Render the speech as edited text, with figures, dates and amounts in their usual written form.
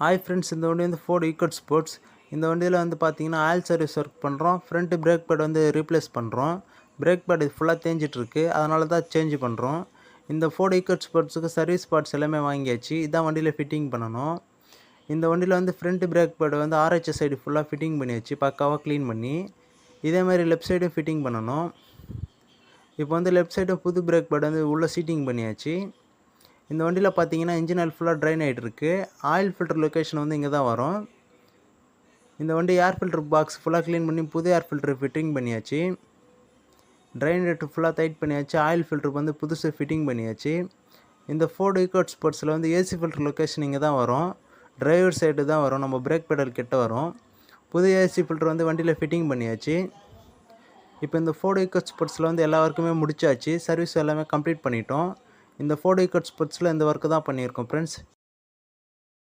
Hi friends, இந்த வண்டி வந்து ஃபோர்டு ecosports. இந்த வண்டியில் வந்து பார்த்தீங்கன்னா ஆயில் சர்வீஸ் ஒர்க் பண்ணுறோம். ஃப்ரண்ட் பிரேக் பேட் வந்து ரீப்ளேஸ் பண்ணுறோம். பிரேக் பேட் இது ஃபுல்லாக தேஞ்சிட்ருக்கு, அதனால தான் சேஞ்ச் பண்ணுறோம். இந்த ஃபோர்டு ecosportsக்கு சர்வீஸ் பார்ட்ஸ் எல்லாமே வாங்கியாச்சு. இதான் வண்டியில் ஃபிட்டிங் பண்ணணும். இந்த வண்டியில் வந்து ஃப்ரண்ட் பிரேக் பேட் வந்து ஆர்ஹெச் சைடு ஃபுல்லாக ஃபிட்டிங் பண்ணியாச்சு, பக்காவாக க்ளீன் பண்ணி. இதே மாதிரி லெஃப்ட் சைடும் ஃபிட்டிங் பண்ணணும். இப்போ வந்து லெஃப்ட் சைடும் புது பிரேக் பேட் வந்து உள்ளே சீட்டிங் பண்ணியாச்சு. இந்த வண்டியில் பார்த்தீங்கன்னா இன்ஜின் ஆயில் ஃபுல்லாக ட்ரைன் ஆகிட்டு இருக்கு. ஆயில் ஃபில்டர் லொக்கேஷன் வந்து இங்கே தான் வரும். இந்த வண்டி ஏர் ஃபில்டர் பாக்ஸ் ஃபுல்லாக க்ளீன் பண்ணி புது ஏர் ஃபில்டர் ஃபிட்டிங் பண்ணியாச்சு. ட்ரைன் ரேட்டு ஃபுல்லாக டைட் பண்ணியாச்சு. ஆயில் ஃபில்டருக்கு வந்து புதுசு ஃபிட்டிங் பண்ணியாச்சு. இந்த ஃபோர்டு ecosportsல வந்து ஏசி ஃபில்டர் லொக்கேஷன் இங்கே தான் வரும். டிரைவர் சைடு தான் வரும், நம்ம பிரேக் பெடல் கிட்ட வரும். புது ஏசி ஃபில்டர் வந்து வண்டியில் ஃபிட்டிங் பண்ணியாச்சு. இப்போ இந்த ஃபோர்டு ecosportsல வந்து எல்லா ஒர்க்குமே முடிச்சாச்சு. சர்வீஸ் எல்லாமே கம்ப்ளீட் பண்ணிட்டோம். இந்த ஃபோர்டு ecosportsல இந்த ஒர்க்கு தான் பண்ணியிருக்கோம் ஃப்ரெண்ட்ஸ்.